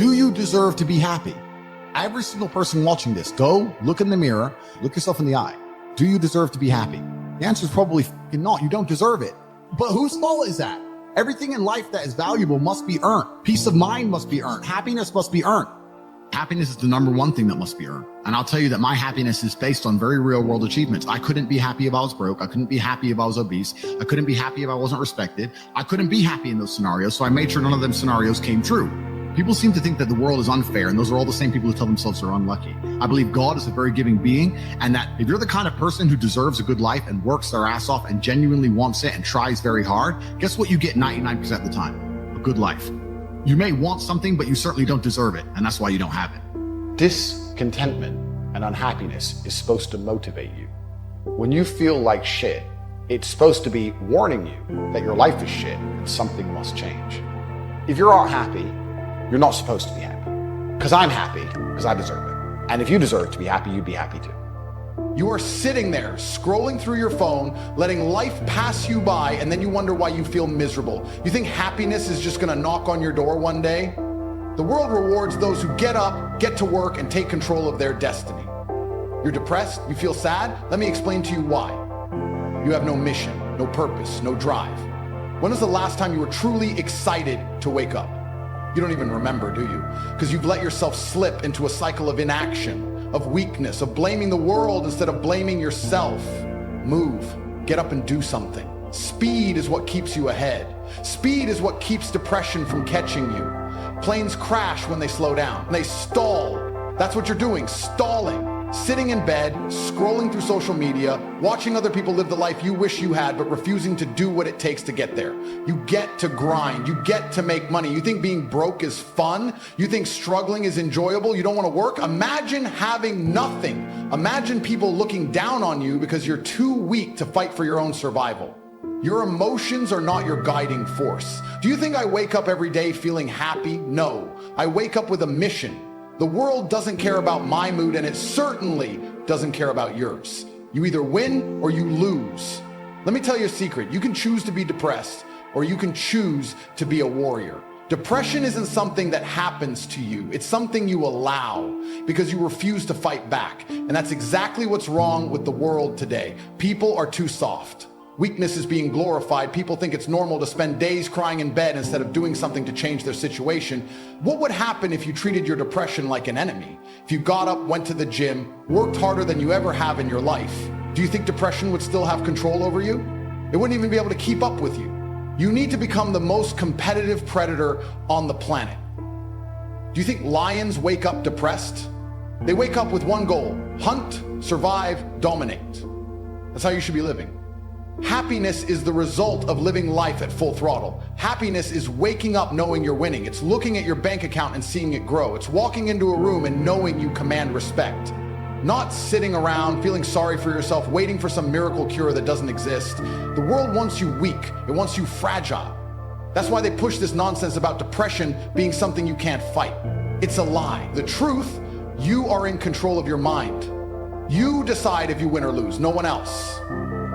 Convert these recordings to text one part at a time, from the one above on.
Do you deserve to be happy? Every single person watching this, go look in the mirror, look yourself in the eye. Do you deserve to be happy? The answer is probably not. You don't deserve it. But whose fault is that? Everything in life that is valuable must be earned. Peace of mind must be earned. Happiness must be earned. Happiness is the number one thing that must be earned. And I'll tell you that my happiness is based on very real world achievements. I couldn't be happy if I was broke. I couldn't be happy if I was obese. I couldn't be happy if I wasn't respected. I couldn't be happy in those scenarios. So I made sure none of them scenarios came true. People seem to think that the world is unfair, and those are all the same people who tell themselves they're unlucky. I believe God is a very giving being, and that if you're the kind of person who deserves a good life and works their ass off and genuinely wants it and tries very hard, guess what you get 99% of the time? A good life. You may want something, but you certainly don't deserve it, and that's why you don't have it. Discontentment and unhappiness is supposed to motivate you. When you feel like shit, it's supposed to be warning you that your life is shit and something must change. If you're all happy, you're not supposed to be happy. Because I'm happy, because I deserve it. And if you deserve to be happy, you'd be happy too. You are sitting there, scrolling through your phone, letting life pass you by, and then you wonder why you feel miserable. You think happiness is just gonna knock on your door one day? The world rewards those who get up, get to work, and take control of their destiny. You're depressed? You feel sad? Let me explain to you why. You have no mission, no purpose, no drive. When was the last time you were truly excited to wake up? You don't even remember, do you? Because you've let yourself slip into a cycle of inaction, of weakness, of blaming the world instead of blaming yourself. Move, get up and do something. Speed is what keeps you ahead. Speed is what keeps depression from catching you. Planes crash when they slow down. They stall. That's what you're doing, stalling. Sitting in bed, scrolling through social media, watching other people live the life you wish you had, but refusing to do what it takes to get there. You get to grind. You get to make money. You think being broke is fun? You think struggling is enjoyable? You don't want to work? Imagine having nothing. Imagine people looking down on you because you're too weak to fight for your own survival. Your emotions are not your guiding force. Do you think I wake up every day feeling happy? No. I wake up with a mission. The world doesn't care about my mood, and it certainly doesn't care about yours. You either win or you lose. Let me tell you a secret. You can choose to be depressed, or you can choose to be a warrior. Depression isn't something that happens to you. It's something you allow because you refuse to fight back. And that's exactly what's wrong with the world today. People are too soft. Weakness is being glorified. People think it's normal to spend days crying in bed instead of doing something to change their situation. What would happen if you treated your depression like an enemy? If you got up, went to the gym, worked harder than you ever have in your life, do you think depression would still have control over you? It wouldn't even be able to keep up with you. You need to become the most competitive predator on the planet. Do you think lions wake up depressed? They wake up with one goal: hunt, survive, dominate. That's how you should be living. Happiness is the result of living life at full throttle. Happiness is waking up knowing you're winning. It's looking at your bank account and seeing it grow. It's walking into a room and knowing you command respect. Not sitting around feeling sorry for yourself, waiting for some miracle cure that doesn't exist. The world wants you weak. It wants you fragile. That's why they push this nonsense about depression being something you can't fight. It's a lie. The truth, you are in control of your mind. You decide if you win or lose, no one else.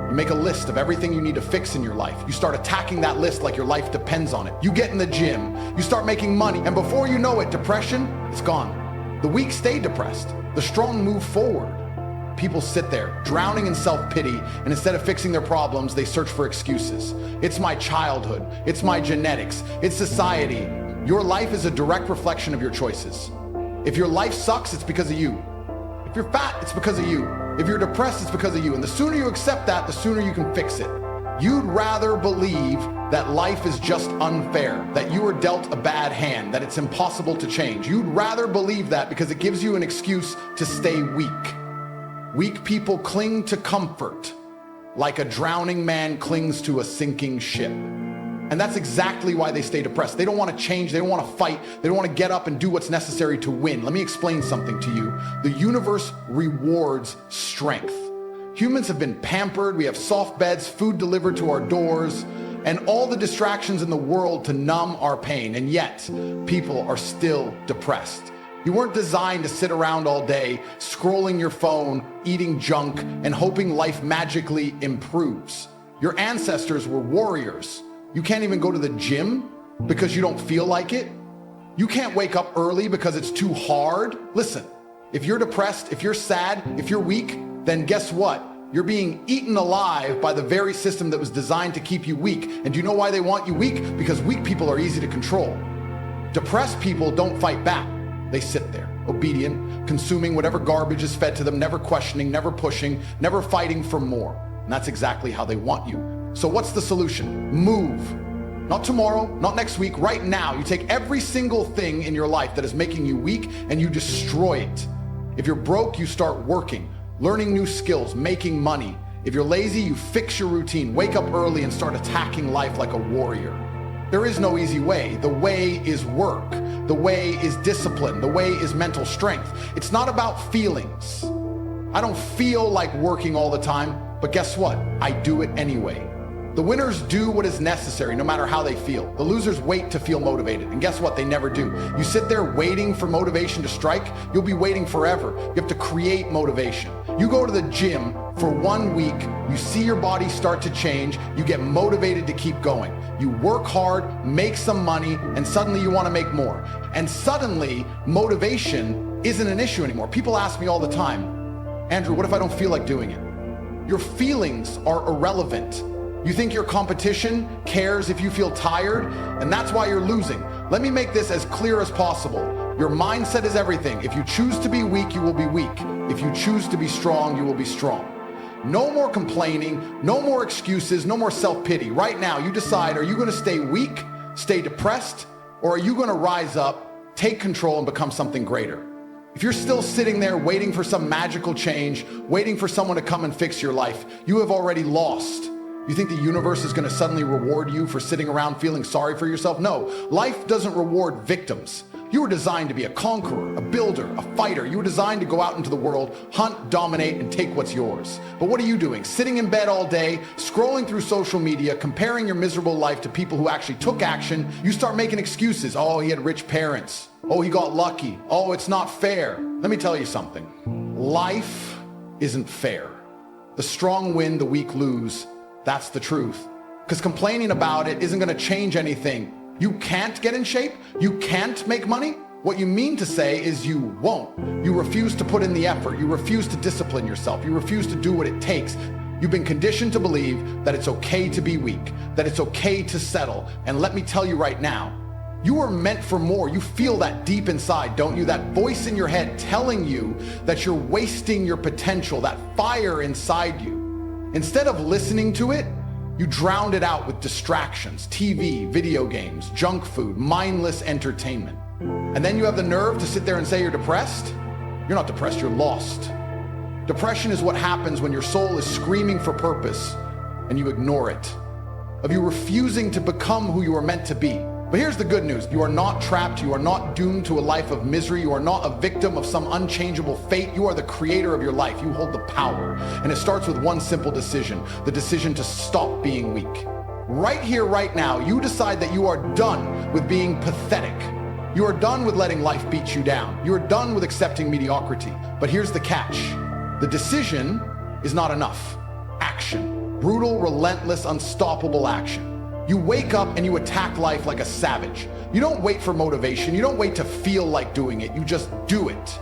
You make a list of everything you need to fix in your life. You start attacking that list like your life depends on it. You get in the gym, you start making money, and before you know it, depression is gone. The weak stay depressed. The strong move forward. People sit there, drowning in self-pity, and instead of fixing their problems, they search for excuses. It's my childhood. It's my genetics. It's society. Your life is a direct reflection of your choices. If your life sucks, it's because of you. If you're fat, it's because of you. If you're depressed, it's because of you. And the sooner you accept that, the sooner you can fix it. You'd rather believe that life is just unfair, that you were dealt a bad hand, that it's impossible to change. You'd rather believe that because it gives you an excuse to stay weak. Weak people cling to comfort like a drowning man clings to a sinking ship. And that's exactly why they stay depressed. They don't want to change. They don't want to fight. They don't want to get up and do what's necessary to win. Let me explain something to you. The universe rewards strength. Humans have been pampered. We have soft beds, food delivered to our doors, and all the distractions in the world to numb our pain. And yet, people are still depressed. You weren't designed to sit around all day, scrolling your phone, eating junk, and hoping life magically improves. Your ancestors were warriors. You can't even go to the gym because you don't feel like it. You can't wake up early because it's too hard. Listen, if you're depressed, if you're sad, if you're weak, then guess what? You're being eaten alive by the very system that was designed to keep you weak. And do you know why they want you weak? Because weak people are easy to control. Depressed people don't fight back. They sit there, obedient, consuming whatever garbage is fed to them, never questioning, never pushing, never fighting for more. And that's exactly how they want you. So what's the solution? Move. Not tomorrow, not next week, right now. You take every single thing in your life that is making you weak and you destroy it. If you're broke, you start working, learning new skills, making money. If you're lazy, you fix your routine, wake up early and start attacking life like a warrior. There is no easy way. The way is work. The way is discipline. The way is mental strength. It's not about feelings. I don't feel like working all the time, but guess what? I do it anyway. The winners do what is necessary, no matter how they feel. The losers wait to feel motivated, and guess what? They never do. You sit there waiting for motivation to strike, you'll be waiting forever. You have to create motivation. You go to the gym for 1 week, you see your body start to change, you get motivated to keep going. You work hard, make some money, and suddenly you want to make more. And suddenly, motivation isn't an issue anymore. People ask me all the time, Andrew, what if I don't feel like doing it? Your feelings are irrelevant. You think your competition cares if you feel tired, and that's why you're losing. Let me make this as clear as possible. Your mindset is everything. If you choose to be weak, you will be weak. If you choose to be strong, you will be strong. No more complaining, no more excuses, no more self-pity. Right now, you decide, are you going to stay weak, stay depressed, or are you going to rise up, take control, and become something greater? If you're still sitting there waiting for some magical change, waiting for someone to come and fix your life, you have already lost. You think the universe is going to suddenly reward you for sitting around feeling sorry for yourself? No, life doesn't reward victims. You were designed to be a conqueror, a builder, a fighter. You were designed to go out into the world, hunt, dominate, and take what's yours. But what are you doing? Sitting in bed all day, scrolling through social media, comparing your miserable life to people who actually took action. You start making excuses. Oh, he had rich parents. Oh, he got lucky. Oh, it's not fair. Let me tell you something. Life isn't fair. The strong win, the weak lose. That's the truth. Because complaining about it isn't going to change anything. You can't get in shape. You can't make money. What you mean to say is you won't. You refuse to put in the effort. You refuse to discipline yourself. You refuse to do what it takes. You've been conditioned to believe that it's okay to be weak, that it's okay to settle. And let me tell you right now, you are meant for more. You feel that deep inside, don't you? That voice in your head telling you that you're wasting your potential, that fire inside you. Instead of listening to it, you drowned it out with distractions, TV, video games, junk food, mindless entertainment. And then you have the nerve to sit there and say you're depressed? You're not depressed, you're lost. Depression is what happens when your soul is screaming for purpose and you ignore it, of you refusing to become who you are meant to be. But here's the good news. You are not trapped. You are not doomed to a life of misery. You are not a victim of some unchangeable fate. You are the creator of your life. You hold the power. And it starts with one simple decision, the decision to stop being weak. Right here, right now, you decide that you are done with being pathetic. You are done with letting life beat you down. You are done with accepting mediocrity. But here's the catch. The decision is not enough. Action. Brutal, relentless, unstoppable action. You wake up and you attack life like a savage. You don't wait for motivation. You don't wait to feel like doing it. You just do it.